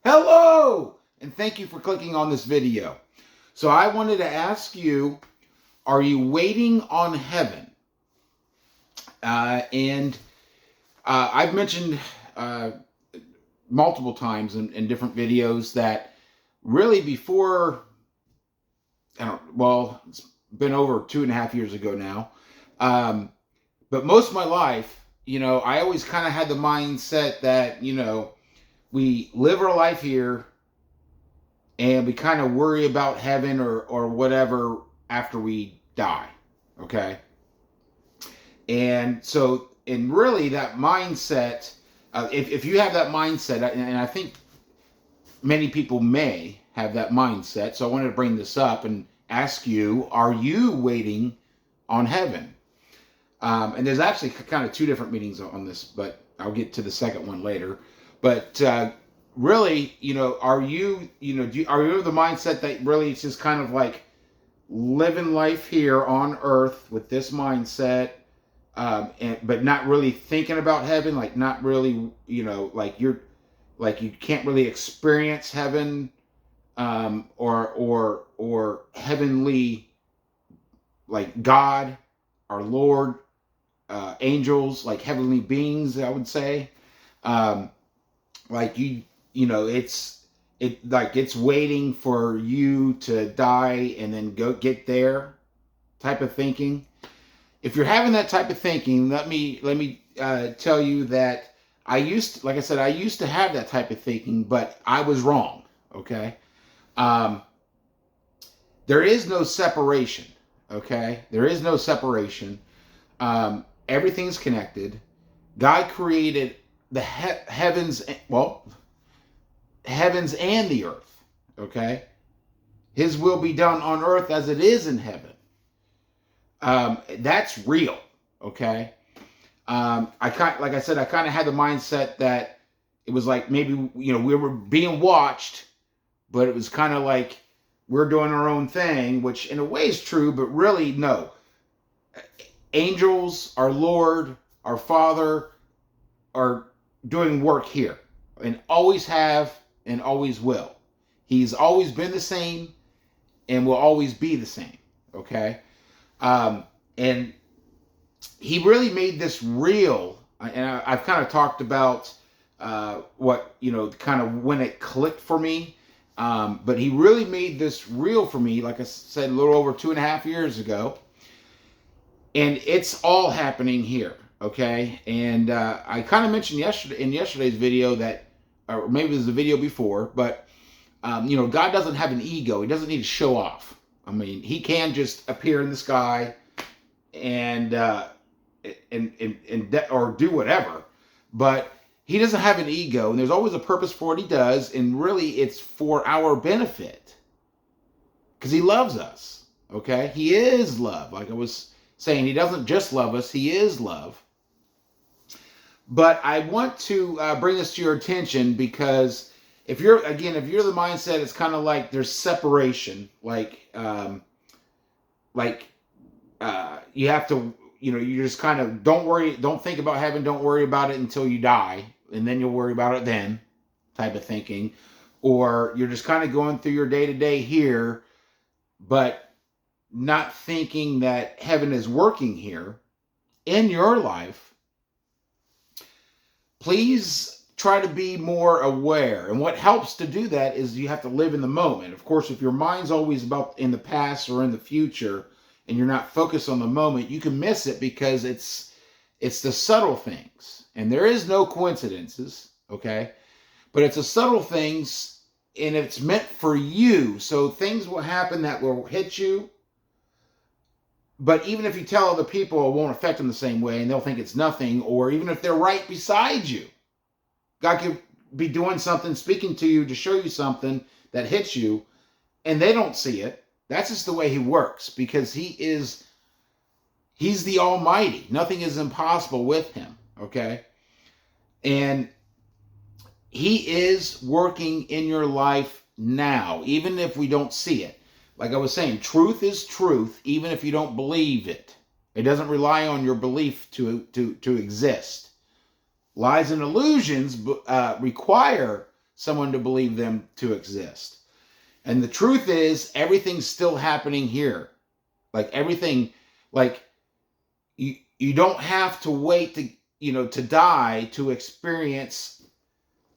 Hello, and thank you for clicking on this video. So I wanted to ask you, are you waiting on heaven? And I've mentioned multiple times in different videos that really before, it's been over 2.5 years ago now. But most of my life, I always kind of had the mindset that, we live our life here and we kind of worry about heaven or whatever after we die. Okay. And really that mindset, if you have that mindset, and I think many people may have that mindset. So I wanted to bring this up and ask you, are you waiting on heaven? And there's actually kind of two different meanings on this, but I'll get to the second one later. But really, are you, are you of the mindset that really it's just kind of like living life here on earth with this mindset, but not really thinking about heaven, like not really, like you can't really experience heaven, or heavenly, like God, our Lord, angels, like heavenly beings, I would say. Like it's waiting for you to die and then go get there type of thinking. If you're having that type of thinking, let me tell you that I used to have that type of thinking, but I was wrong. Okay. There is no separation. Okay. There is no separation. Everything's connected. God created the heavens and the earth. Okay. His will be done on earth as it is in heaven. That's real. Okay. I kind of had the mindset that it was like maybe, we were being watched, but it was kind of like we're doing our own thing, which in a way is true, but really no. Angels, our Lord, our Father are doing work here and always have and always will. He's always been the same and will always be the same. Okay. And he really made this real. And I've kind of talked about what, kind of when it clicked for me. But he really made this real for me, like I said, a little over 2.5 years ago. And it's all happening here. Okay. And I kind of mentioned yesterday's video that, or maybe it was the video before, but God doesn't have an ego. He doesn't need to show off. I mean, he can just appear in the sky and or do whatever, but he doesn't have an ego, and there's always a purpose for what he does, and really it's for our benefit because he loves us. Okay, he is love. Like I was saying, he doesn't just love us, he is love. But I want to bring this to your attention because if you're the mindset, it's kind of like there's separation, you have to, you just kind of don't think about heaven, don't worry about it until you die, and then you'll worry about it then, type of thinking. Or you're just kind of going through your day-to-day here, but not thinking that heaven is working here in your life. Please try to be more aware. And what helps to do that is you have to live in the moment. Of course, if your mind's always about in the past or in the future, and you're not focused on the moment, you can miss it because it's the subtle things. And there is no coincidences, okay? But it's the subtle things, and it's meant for you. So things will happen that will hit you. But even if you tell other people, it won't affect them the same way, and they'll think it's nothing. Or even if they're right beside you, God could be doing something, speaking to you to show you something that hits you, and they don't see it. That's just the way he works, because he's the Almighty. Nothing is impossible with him, okay? And he is working in your life now, even if we don't see it. Like I was saying, truth is truth, even if you don't believe it. It doesn't rely on your belief to exist. Lies and illusions require someone to believe them to exist. And the truth is, everything's still happening here. Like everything, like you don't have to wait to die to experience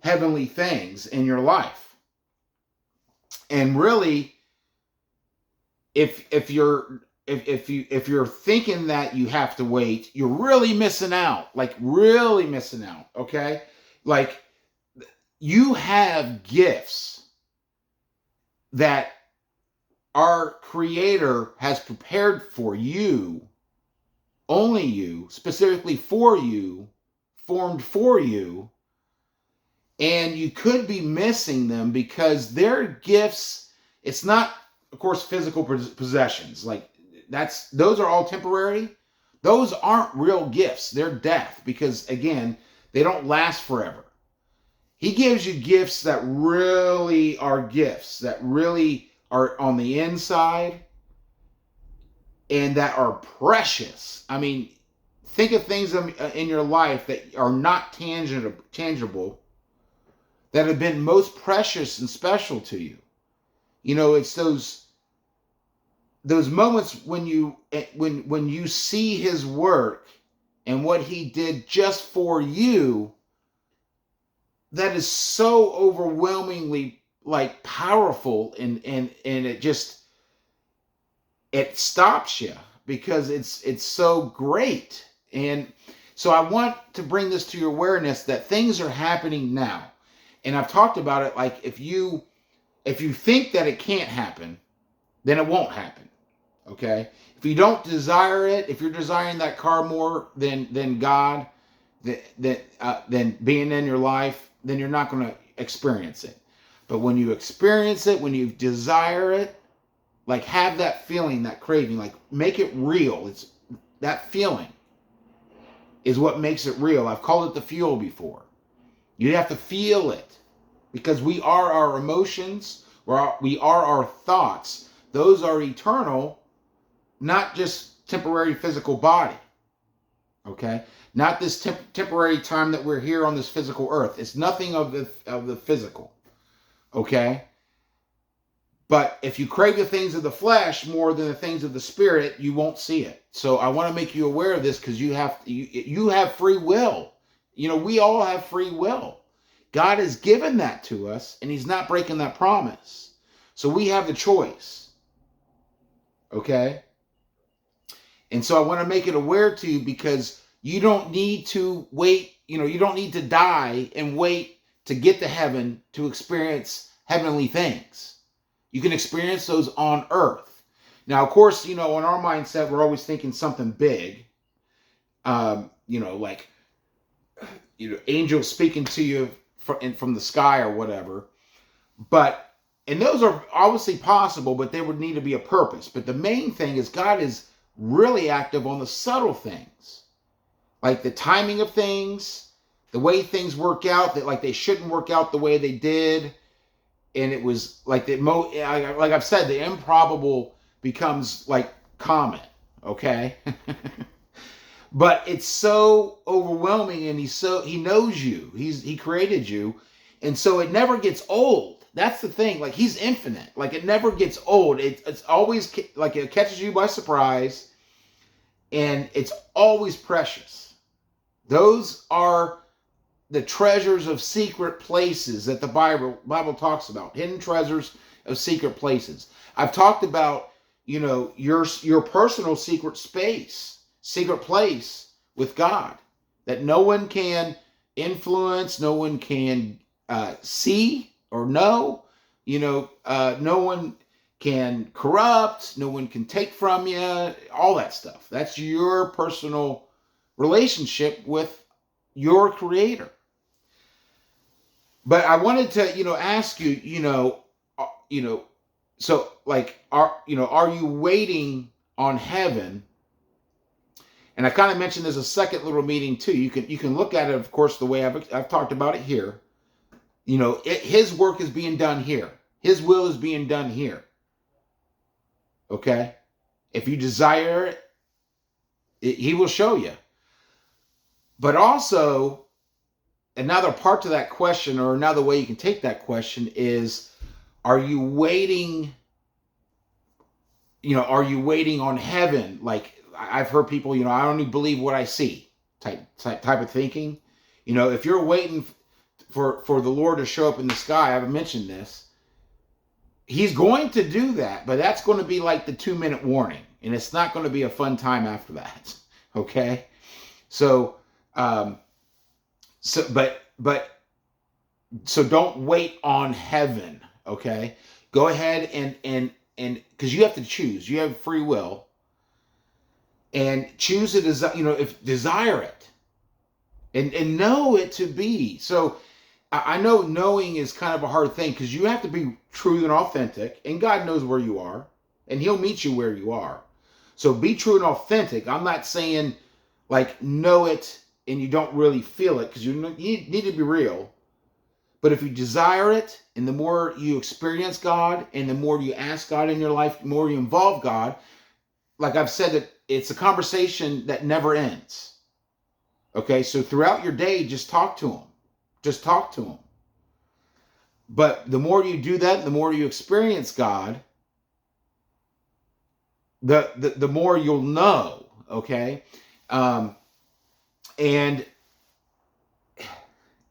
heavenly things in your life. And really, if you're thinking that you have to wait, you're really missing out. Like really missing out. Okay, like you have gifts that our Creator has prepared for you, only you, specifically for you, formed for you, and you could be missing them because they're gifts. It's not, of course, physical possessions. Like those are all temporary. Those aren't real gifts. They're death because, again, they don't last forever. He gives you gifts that really are gifts, that really are on the inside and that are precious. I mean, think of things in your life that are not tangible, that have been most precious and special to you. It's those moments when you see his work and what he did just for you, that is so overwhelmingly like powerful, and it stops you because it's so great. And so I want to bring this to your awareness that things are happening now. And I've talked about it, like if you think that it can't happen, then it won't happen. Okay? If you don't desire it, if you're desiring that car more than God, than being in your life, then you're not going to experience it. But when you experience it, when you desire it, like have that feeling, that craving, like make it real. It's that feeling is what makes it real. I've called it the fuel before. You have to feel it because we are our emotions, we are our thoughts. Those are eternal, not just temporary physical body. Okay? Not this temporary time that we're here on this physical earth. It's nothing of the physical. Okay? But if you crave the things of the flesh more than the things of the spirit, you won't see it. So I want to make you aware of this because you have free will. We all have free will. God has given that to us, and he's not breaking that promise. So we have the choice. Okay? And so I want to make it aware to you because you don't need to wait. You don't need to die and wait to get to heaven to experience heavenly things. You can experience those on earth. Now, of course, in our mindset, we're always thinking something big. Like, angels speaking to you from the sky or whatever. And those are obviously possible, but there would need to be a purpose. But the main thing is God is really active on the subtle things. Like the timing of things, the way things work out, that like they shouldn't work out the way they did. And it was like like I've said, the improbable becomes like common, okay? But it's so overwhelming, and he knows you. He created you, and so it never gets old. That's the thing. Like he's infinite. Like it never gets old. It's always like it catches you by surprise, and it's always precious. Those are the treasures of secret places that the Bible talks about. Hidden treasures of secret places. I've talked about, your personal secret space, secret place with God that no one can influence, no one can see or know. No one can corrupt, no one can take from you, all that stuff. That's your personal relationship with your Creator. But I wanted to, ask you, so like, are you waiting on heaven? And I kind of mentioned there's a second little meaning too. You can look at it, of course, the way I've talked about it here. His work is being done here. His will is being done here. Okay? If you desire it, he will show you. But also, another part to that question, or another way you can take that question is, are you waiting, are you waiting on heaven? Like I've heard people, I only believe what I see type of thinking. If you're waiting for the Lord to show up in the sky, I've mentioned this, he's going to do that, but that's going to be like the 2-minute warning, and it's not going to be a fun time after that. Okay. So, so don't wait on heaven. Okay. Go ahead and because you have to choose, you have free will, and choose a desire, if desire it and know it to be. So I know knowing is kind of a hard thing because you have to be true and authentic, and God knows where you are, and he'll meet you where you are. So be true and authentic. I'm not saying like know it and you don't really feel it, because you need to be real. But if you desire it, and the more you experience God, and the more you ask God in your life, the more you involve God, like I've said, that it's a conversation that never ends. Okay, so throughout your day, just talk to him. Just talk to him. But the more you do that, the more you experience God, the more you'll know. Okay, and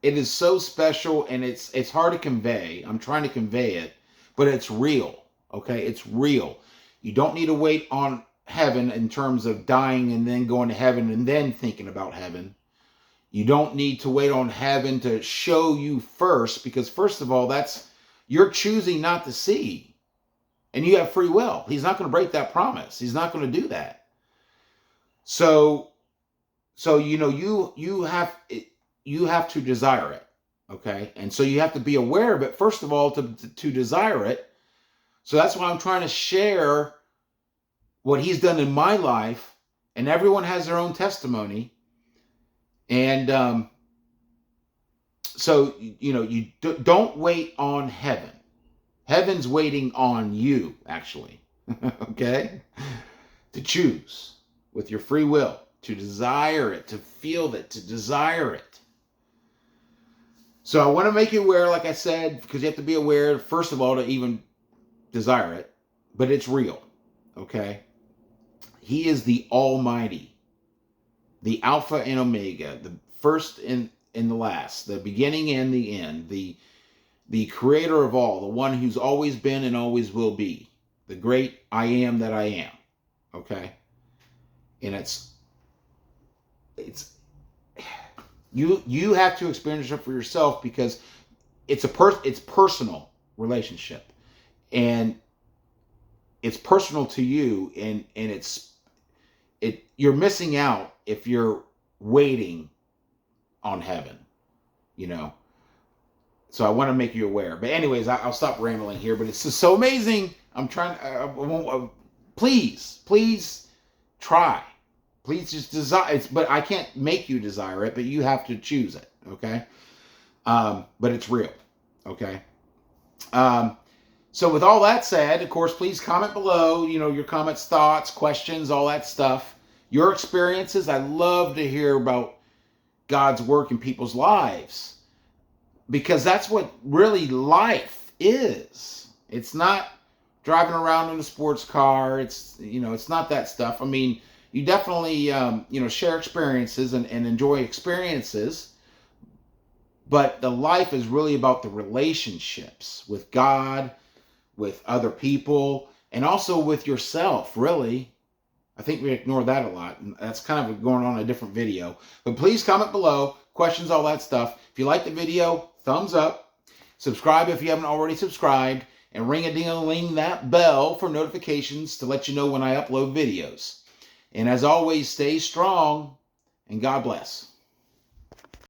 it is so special, and it's hard to convey. I'm trying to convey it, but it's real. Okay, it's real. You don't need to wait on heaven in terms of dying and then going to heaven and then thinking about heaven. You don't need to wait on heaven to show you first, because first of all, you're choosing not to see, and you have free will. He's not going to break that promise. He's not going to do that. So you have to desire it. Okay, and so you have to be aware of it first of all to desire it. So that's why I'm trying to share what he's done in my life, and everyone has their own testimony. And so you don't wait on heaven. Heaven's waiting on you, actually. Okay, to choose with your free will, to desire it, to feel it, to desire it. So I want to make you aware, like I said, because you have to be aware, first of all, to even desire it, but it's real. Okay, he is the Almighty, the Alpha and Omega, the first and the last, the beginning and the end, the creator of all, the one who's always been and always will be, the great I am that I am. Okay, and it's you have to experience it for yourself, because it's personal relationship, and it's personal to you, and you're missing out if you're waiting on heaven, So I want to make you aware. But anyways, I'll stop rambling here. But it's just so amazing. I'm trying. Please try. Please just desire. But I can't make you desire it. But you have to choose it. Okay. But it's real. Okay. So with all that said, of course, please comment below. Your comments, thoughts, questions, all that stuff. Your experiences. I love to hear about God's work in people's lives, because that's what really life is. It's not driving around in a sports car. It's not that stuff. I mean, you definitely share experiences and enjoy experiences, but the life is really about the relationships with God, with other people, and also with yourself, really. I think we ignore that a lot, and that's kind of going on a different video. But please comment below, questions, all that stuff. If you like the video, thumbs up. Subscribe if you haven't already subscribed, and ring-a-ding-a-ling that bell for notifications to let you know when I upload videos. And as always, stay strong, and God bless.